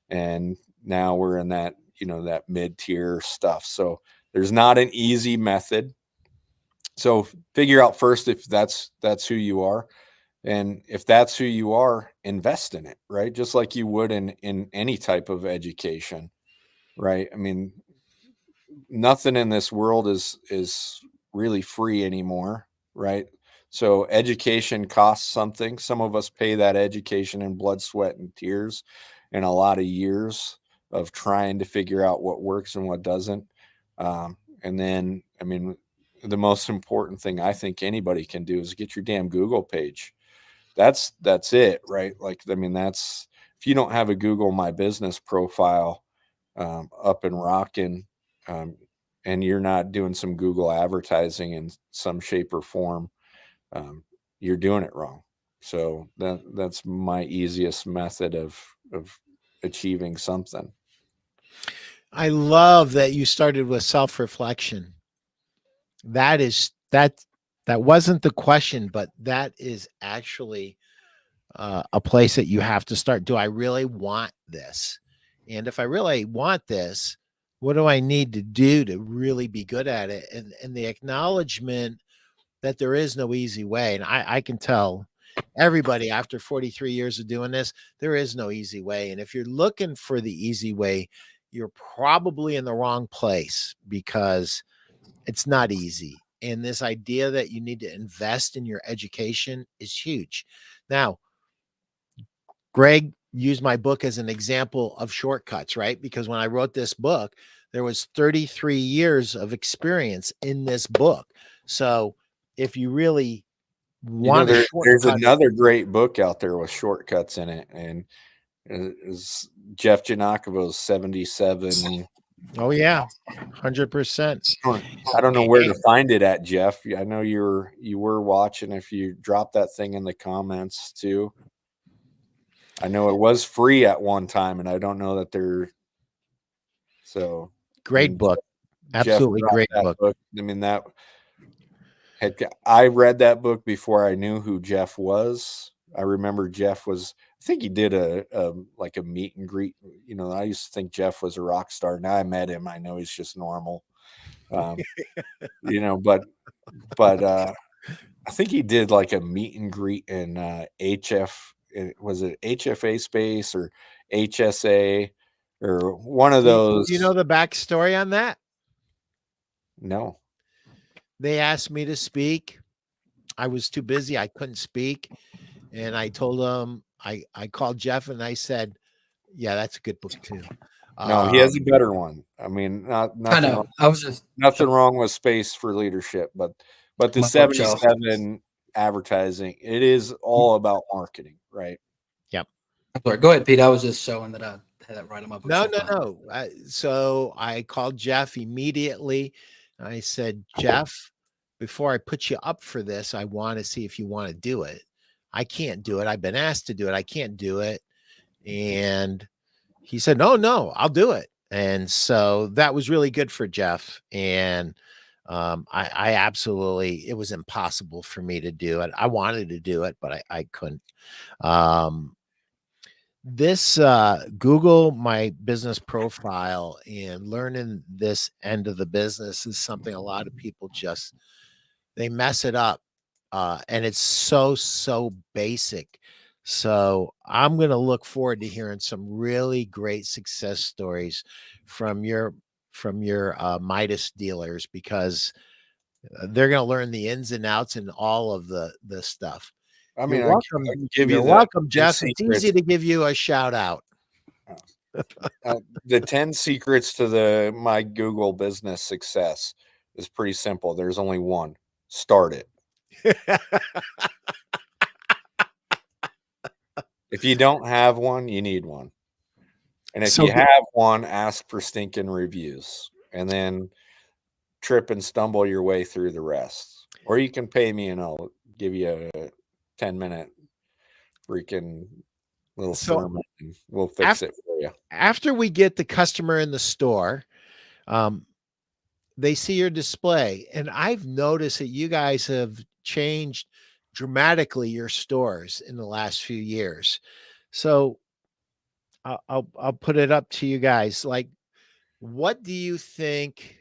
and now we're in that that mid-tier stuff. So there's not an easy method. So figure out first if that's who you are. And if that's who you are, invest in it, right? Just like you would in any type of education, right? I mean, nothing in this world is really free anymore, right? So education costs something. Some of us pay that education in blood, sweat, and tears, and a lot of years of trying to figure out what works and what doesn't. And then, I mean, the most important thing I think anybody can do is get your damn Google page. That's it, right? Like, I mean, that's, if you don't have a Google My Business profile up and rocking, and you're not doing some Google advertising in some shape or form, you're doing it wrong. So that's my easiest method of achieving something. I love that you started with self-reflection. That wasn't the question, but that is actually a place that you have to start. Do I really want this? And if I really want this, what do I need to do to really be good at it? And the acknowledgement that there is no easy way. And I can tell everybody after 43 years of doing this, there is no easy way. And if you're looking for the easy way, you're probably in the wrong place because it's not easy. And this idea that you need to invest in your education is huge. Now, Greg used my book as an example of shortcuts, right? Because when I wrote this book, there was 33 years of experience in this book. So if you really want a there's shortcut, another great book out there with shortcuts in it, and is Jeff Janakovo's 77. oh yeah, 100%. I don't know where to find it at, Jeff. I know you were watching. If you drop that thing in the comments too. I know it was free at one time, and I don't know that they're so Great book. Absolutely Jeff great that book. I mean, that I read that book before I knew who Jeff was. I remember Jeff was, I think he did a like a meet and greet. I used to think Jeff was a rock star. Now I met him, I know he's just normal. But I think he did like a meet and greet in was it HFA space or HSA or one of those? Do you know the backstory on that? No. They asked me to speak. I was too busy. I couldn't speak. And I told them, I called Jeff and I said, yeah, that's a good book too. No, he has a better one. I mean, nothing I know. wrong, I was just nothing wrong with Space for Leadership, but the My bookshelf. 77 advertising, it is all about marketing, right? Yep. Sorry, go ahead, Pete. I was just showing that I had that right on my No, bookshelf. no. So I called Jeff immediately. I said, Jeff, before I put you up for this, I want to see if you want to do it. I can't do it. I've been asked to do it. I can't do it. And he said, no, I'll do it. And so that was really good for Jeff. And I absolutely, it was impossible for me to do it. I wanted to do it, but I couldn't. This Google my business profile and learning this end of the business is something a lot of people just, they mess it up. And it's so basic. So I'm going to look forward to hearing some really great success stories from your MIDAS dealers, because they're going to learn the ins and outs and all of the stuff. I mean, You're I welcome. can give You're you welcome, the Jeff. It's easy secrets. to give you a shout out. The 10 secrets to my Google business success is pretty simple. There's only one. Start it. If you don't have one, you need one. And if you have one, ask for stinking reviews and then trip and stumble your way through the rest. Or you can pay me and I'll give you a 10-minute freaking little sermon and we'll fix it for you. After we get the customer in the store, they see your display. And I've noticed that you guys have changed dramatically your stores in the last few years. So I'll put it up to you guys. Like, what do you think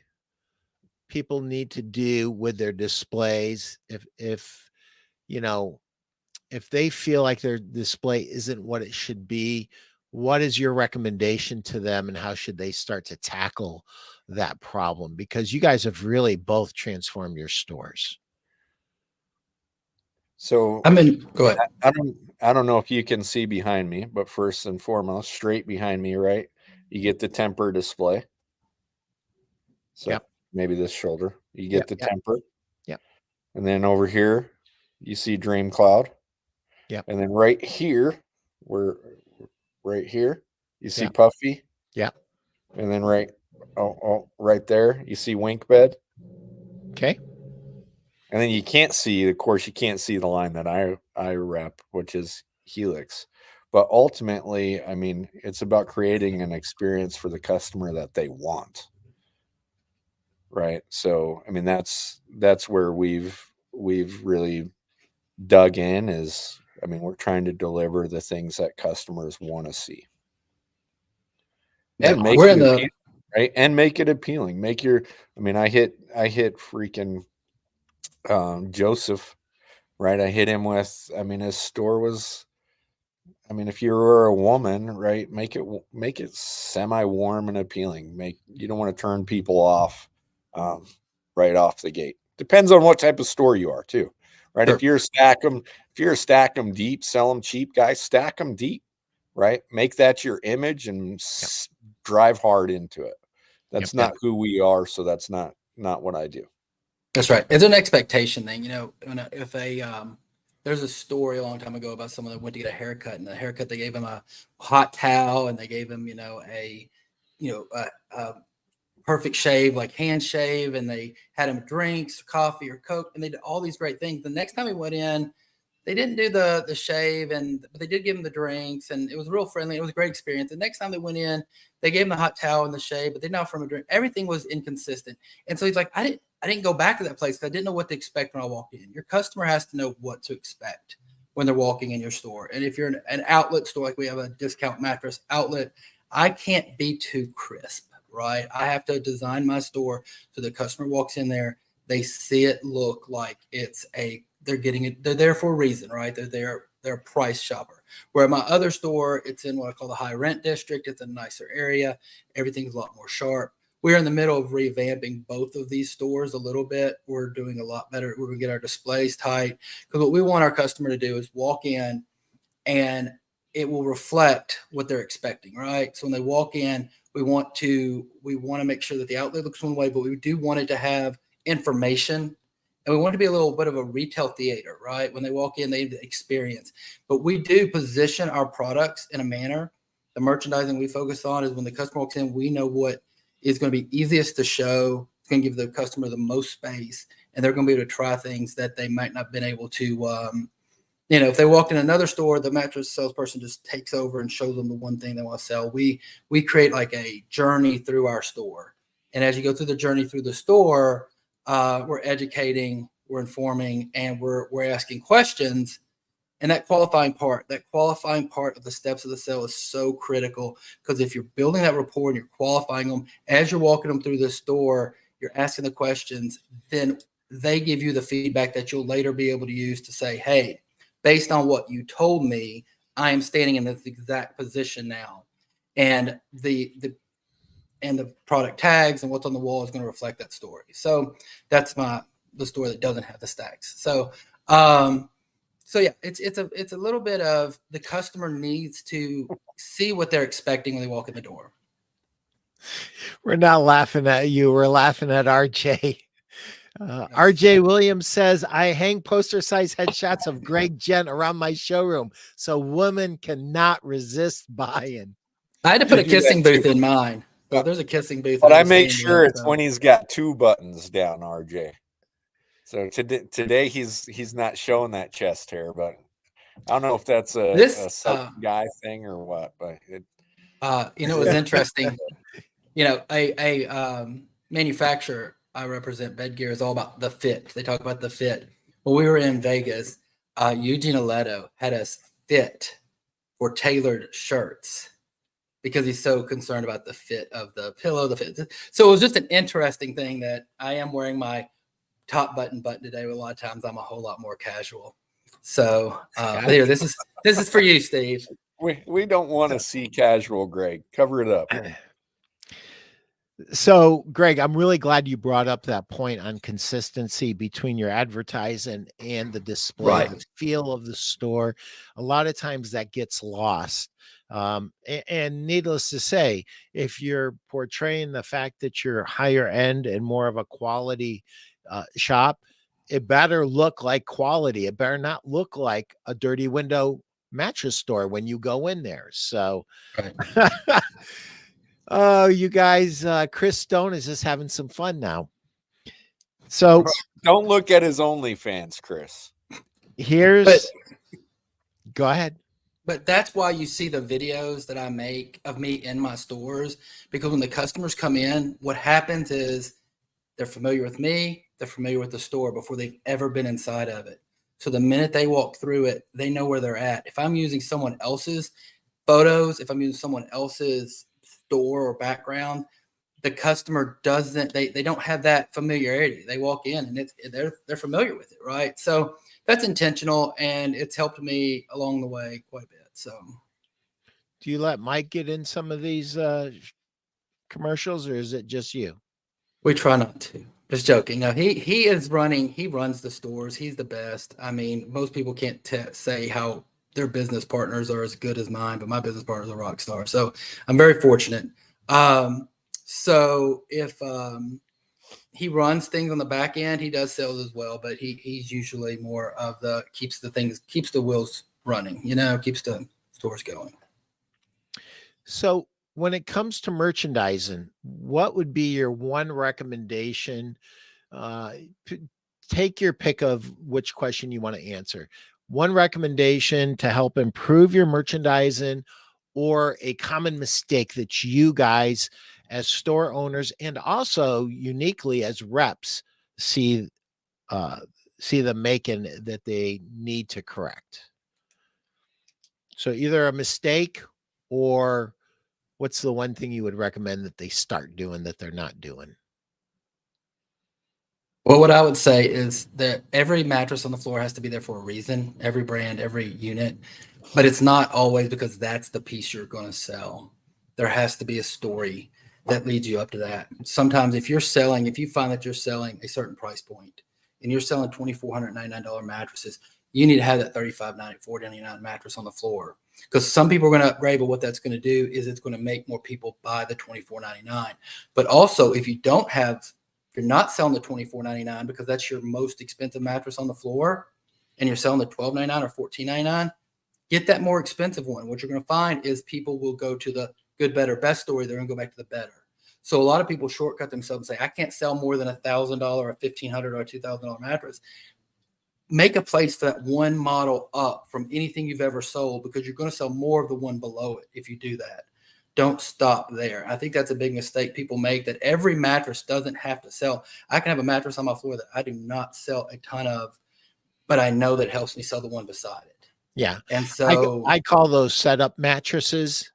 people need to do with their displays if if they feel like their display isn't what it should be? What is your recommendation to them, and how should they start to tackle that problem? Because you guys have really both transformed your stores. So go ahead. I don't know if you can see behind me, but first and foremost, straight behind me, right? You get the temper display. So maybe this shoulder, you get the temper. Yep. And then over here, you see Dream Cloud. Yep. And then right here, you see Puffy. Yeah. And then right there, you see Wink Bed. Okay. And then you can't see the line that I rep, which is Helix. But ultimately, I mean, it's about creating an experience for the customer that they want. Right. So, I mean, that's where we've really dug in is, I mean, we're trying to deliver the things that customers want to see. Yeah, and make it appealing, right? And make it appealing. I hit freaking Joseph, right? I hit him with, I mean, his store was, I mean, if you were a woman, right, make it semi-warm and appealing. You don't want to turn people off right off the gate. Depends on what type of store you are too, right? Sure. If if you're a stack them deep, sell them cheap guy, stack them deep, right? Make that your image and drive hard into it. That's not who we are. So that's not what I do. That's right. It's an expectation thing. If there's a story a long time ago about someone that went to get a haircut, and the haircut, they gave him a hot towel, and they gave him, a perfect shave, like hand shave, and they had him drinks, coffee or Coke, and they did all these great things. The next time he went in, they didn't do the shave, but they did give him the drinks, and it was real friendly. It was a great experience. The next time they went in, they gave him the hot towel and the shave, but they didn't offer him a drink. Everything was inconsistent. And so he's like, I didn't go back to that place because I didn't know what to expect when I walked in. Your customer has to know what to expect when they're walking in your store. And if you're an outlet store, like we have a discount mattress outlet, I can't be too crisp, right? I have to design my store so the customer walks in there, they see it look like they're getting it. They're there for a reason, right? They're a price shopper. Where at my other store, it's in what I call the high rent district. It's a nicer area. Everything's a lot more sharp. We're in the middle of revamping both of these stores a little bit. We're doing a lot better. We're going to get our displays tight, because what we want our customer to do is walk in and it will reflect what they're expecting, right? So when they walk in, we want to make sure that the outlet looks one way, but we do want it to have information. And we want it to be a little bit of a retail theater, right? When they walk in, they have the experience. But we do position our products in a manner. The merchandising we focus on is when the customer walks in, we know what is going to be easiest to show. It's going to give the customer the most space, and they're going to be able to try things that they might not have been able to. If they walked in another store, the mattress salesperson just takes over and shows them the one thing they want to sell. We create like a journey through our store. And as you go through the journey through the store, we're educating, we're informing, and we're asking questions. And that qualifying part of the steps of the sale is so critical, because if you're building that rapport and you're qualifying them as you're walking them through the store, you're asking the questions, then they give you the feedback that you'll later be able to use to say, hey, based on what you told me, I am standing in this exact position now. And the product tags and what's on the wall is going to reflect that story. So that's the store that doesn't have the stacks. So yeah, it's a little bit of the customer needs to see what they're expecting when they walk in the door. We're not laughing at you. We're laughing at RJ. RJ Williams says, I hang poster size headshots of Greg Jent around my showroom so women cannot resist buying. I had to put a kissing booth in mine. So there's a kissing booth. But I make sure it's when he's got 2 buttons down, RJ. So today he's not showing that chest hair, but I don't know if that's a guy thing or what. But it was interesting. A manufacturer I represent, Bed Gear, is all about the fit. They talk about the fit. When we were in Vegas, Eugene Aledo had us fit for tailored shirts because he's so concerned about the fit of the pillow, the fit. So it was just an interesting thing that I am wearing my top button today. But a lot of times I'm a whole lot more casual. So here, this is for you, Steve. We don't want to see casual, Greg. Cover it up. So, Greg, I'm really glad you brought up that point on consistency between your advertising and the display, right, the feel of the store. A lot of times that gets lost. And needless to say, if you're portraying the fact that you're higher end and more of a quality shop, it better look like quality. It better not look like a dirty window mattress store when you go in there. So, right. Oh, you guys, Chris Stone is just having some fun now. So don't look at his OnlyFans, Chris. Go ahead. But that's why you see the videos that I make of me in my stores, because when the customers come in, what happens is they're familiar with me, they're familiar with the store before they've ever been inside of it. So the minute they walk through it, they know where they're at. If I'm using someone else's photos, if I'm using someone else's store or background, the customer doesn't, they don't have that familiarity. They walk in and they're familiar with it, right? So that's intentional, and it's helped me along the way quite a bit. So do you let Mike get in some of these commercials, or is it just you? We try not to. Just joking. No, he is running. He runs the stores. He's the best. I mean, most people can't say how their business partners are as good as mine, but my business partner's a rock star. So I'm very fortunate. So if he runs things on the back end, he does sales as well, but he's usually more of the keeps the wheels running. Keeps the stores going. So when it comes to merchandising, what would be your one recommendation? Take your pick of which question you want to answer. One recommendation to help improve your merchandising, or a common mistake that you guys as store owners and also uniquely as reps see them making that they need to correct. So either a mistake, or what's the one thing you would recommend that they start doing that they're not doing? Well, what I would say is that every mattress on the floor has to be there for a reason, every brand, every unit, but it's not always because that's the piece you're going to sell. There has to be a story that leads you up to that. Sometimes if you find that you're selling a certain price point and you're selling $2,499 mattresses, you need to have that $3,590, $499 mattress on the floor, because some people are going to upgrade, but what that's going to do is it's going to make more people buy the $2,499. But also, if you're not selling the $2,499 because that's your most expensive mattress on the floor, and you're selling the $1,299 or $1,499, get that more expensive one. What you're going to find is people will go to the good, better, best story. They're going to go back to the better. So a lot of people shortcut themselves and say, I can't sell more than $1,000 or $1,500 or $2,000 mattress. Make a place for that one model up from anything you've ever sold, because you're going to sell more of the one below it if you do that. Don't stop there. I think that's a big mistake people make, that every mattress doesn't have to sell. I can have a mattress on my floor that I do not sell a ton of, but I know that helps me sell the one beside it. Yeah. And so I call those setup mattresses,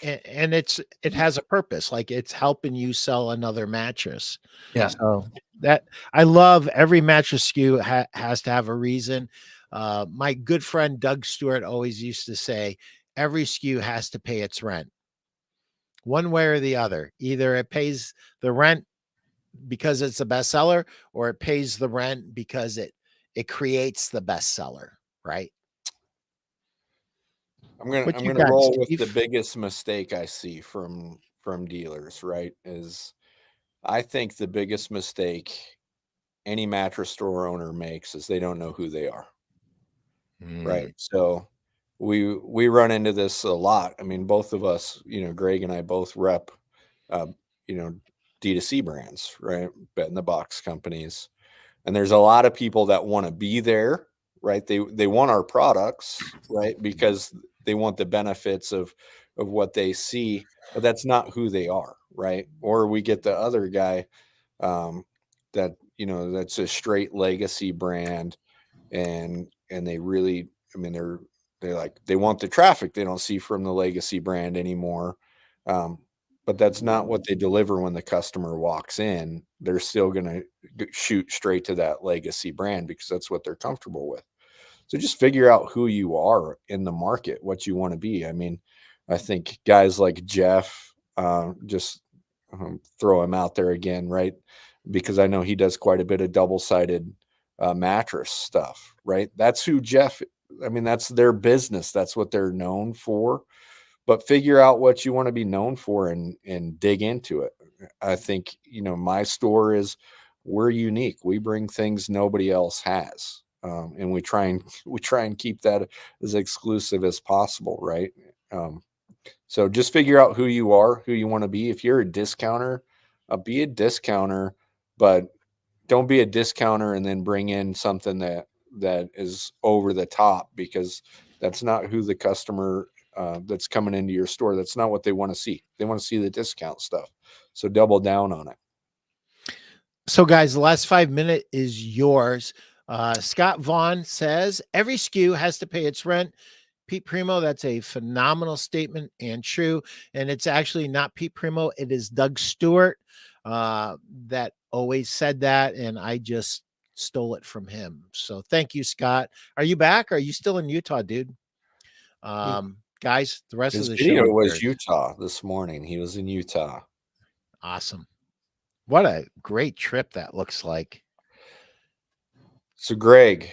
and it has a purpose. Like, it's helping you sell another mattress. yeah, So that I love every mattress SKU has to have a reason. My good friend Doug Stewart always used to say, every SKU has to pay its rent, one way or the other. Either it pays the rent because it's a bestseller, or it pays the rent because it creates the bestseller, right? I'm What you gonna got, roll with the Steve? biggest mistake I see from dealers, right? Is I think the biggest mistake any mattress store owner makes is they don't know who they are. Right. Mm. So we run into this a lot. I mean, both of us, Greg and I both rep you know, D2C brands, right? Bet in the box companies. And there's a lot of people that want to be there, right? They want our products, right? Because they want the benefits of what they see, but that's not who they are, right? Or we get the other guy that that's a straight legacy brand, and they really, I mean, they want the traffic they don't see from the legacy brand anymore. But that's not what they deliver when the customer walks in. They're still going to shoot straight to that legacy brand because that's what they're comfortable with. So just figure out who you are in the market, what you want to be. I mean, I think guys like Jeff, just throw him out there again, right? Because I know he does quite a bit of double-sided mattress stuff, right? That's who Jeff, I mean, that's their business. That's what they're known for. But figure out what you want to be known for and dig into it. I think, my store we're unique. We bring things nobody else has. And we try and keep that as exclusive as possible, right? So just figure out who you are, who you want to be. If you're a discounter, be a discounter, but don't be a discounter and then bring in something that is over the top, because that's not who the customer that's coming into your store. That's not what they want to see. They want to see the discount stuff. So double down on it. So, guys, the last 5 minutes is yours. Scott Vaughn says every SKU has to pay its rent. Pete Primeau, that's a phenomenal statement and true. And it's actually not Pete Primeau, it is Doug Stewart that always said that. And I just stole it from him. So thank you, Scott. Are you back? Are you still in Utah, dude? Guys, the rest of His the video show is was yours. Utah this morning. He was in Utah. Awesome. What a great trip that looks like. So, Greg,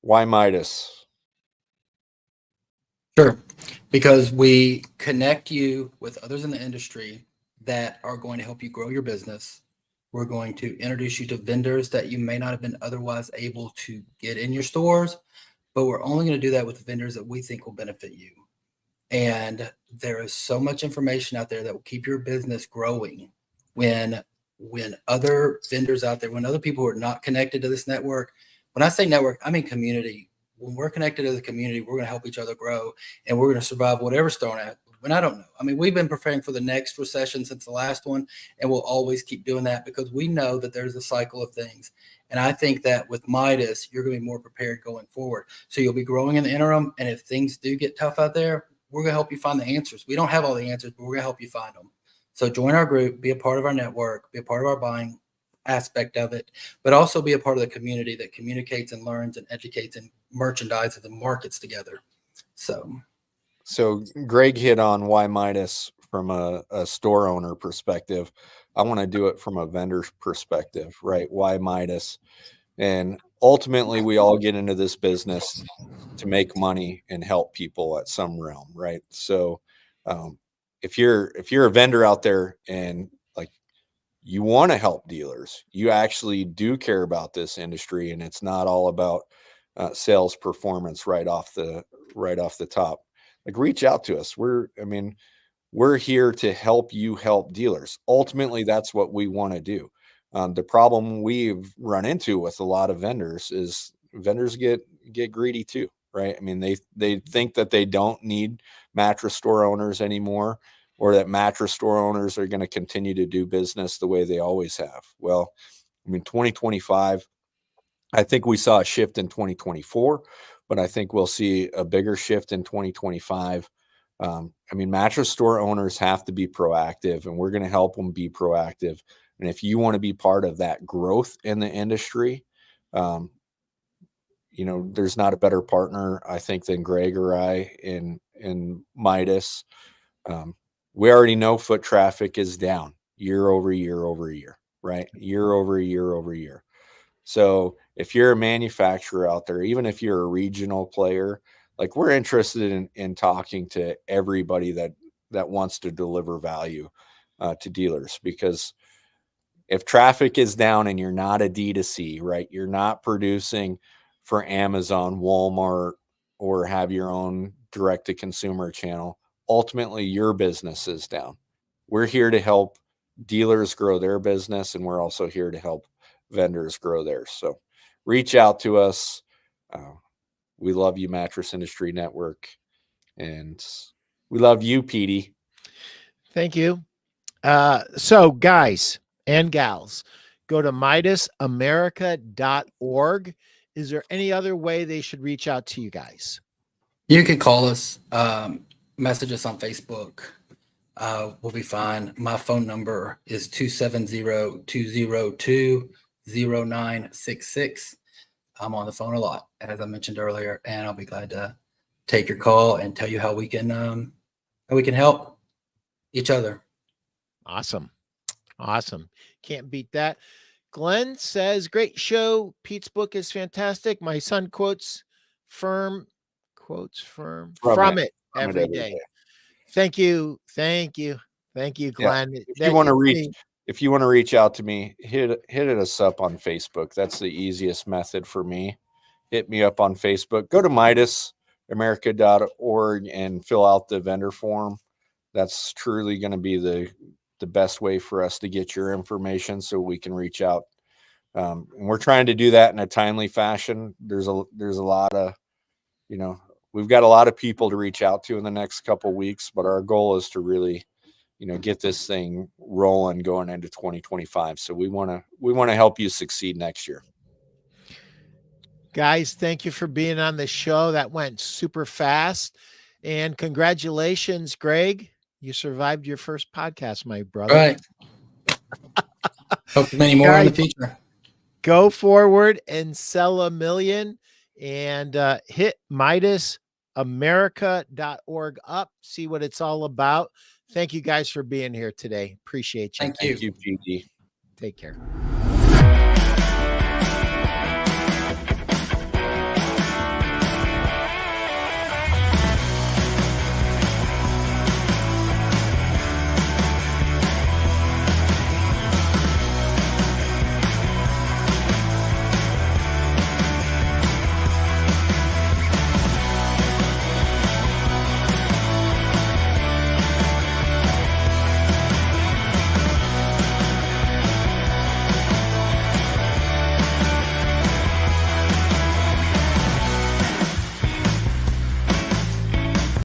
why Midas? Sure. Because we connect you with others in the industry that are going to help you grow your business. We're going to introduce you to vendors that you may not have been otherwise able to get in your stores, but we're only going to do that with vendors that we think will benefit you. And there is so much information out there that will keep your business growing when other vendors out there, when other people who are not connected to this network, when I say network, I mean community. When we're connected to the community, we're going to help each other grow and we're going to survive whatever's thrown at. And I don't know. I mean, we've been preparing for the next recession since the last one, and we'll always keep doing that because we know that there's a cycle of things. And I think that with Midas, you're going to be more prepared going forward. So you'll be growing in the interim. And if things do get tough out there, we're going to help you find the answers. We don't have all the answers, but we're going to help you find them. So join our group, be a part of our network, be a part of our buying aspect of it, but also be a part of the community that communicates and learns and educates and merchandises and markets together. So Greg hit on why Midas from a store owner perspective. I want to do it from a vendor perspective, right? Why Midas? And ultimately, we all get into this business to make money and help people at some realm, right? So, if you're a vendor out there and like you want to help dealers, you actually do care about this industry, and it's not all about sales performance right off the top. Like, reach out to us. We're here to help you help dealers. Ultimately, that's what we want to do. The problem we've run into with a lot of vendors is vendors get greedy too, right? I mean, they think that they don't need mattress store owners anymore, or that mattress store owners are going to continue to do business the way they always have. Well, I mean, 2025, I think we saw a shift in 2024, but I think we'll see a bigger shift in 2025. I mean, mattress store owners have to be proactive, and we're going to help them be proactive. And if you want to be part of that growth in the industry, there's not a better partner, I think, than Greg or I in Midas. We already know foot traffic is down year over year over year, right? Year over year over year. So if you're a manufacturer out there, even if you're a regional player, like, we're interested in talking to everybody that wants to deliver value to dealers, because if traffic is down and you're not a D2C, right? You're not producing for Amazon, Walmart, or have your own direct to consumer channel. Ultimately, your business is down. We're here to help dealers grow their business, and we're also here to help vendors grow theirs. So reach out to us. We love you, Mattress Industry Network, and we love you, Petey. Thank you. So guys and gals, go to MidasAmerica.org. Is there any other way they should reach out to you guys? you can call us, message us on Facebook. We'll be fine. My phone number is 270-202-0966. I'm on the phone a lot, as I mentioned earlier, and I'll be glad to take your call and tell you how we can help each other. Awesome. Can't beat that. Glenn says, great show. Pete's book is fantastic. My son quotes from it every day. Thank you, Glenn. Yeah. If you want to reach out to me, hit us up on Facebook. That's the easiest method for me. Hit me up on Facebook. Go to MidasAmerica.org and fill out the vendor form. That's truly going to be the best way for us to get your information so we can reach out. And we're trying to do that in a timely fashion. There's a lot of, we've got a lot of people to reach out to in the next couple of weeks, but our goal is to really, get this thing rolling going into 2025. So we want to help you succeed next year. Guys, thank you for being on the show. That went super fast. And congratulations, Greg. You survived your first podcast, my brother. All right. Hope many more in the future. Go forward and sell a million, and hit MidasAmerica.org up. See what it's all about. Thank you guys for being here today. Appreciate you. Thank you. Thank you, PG. Take care.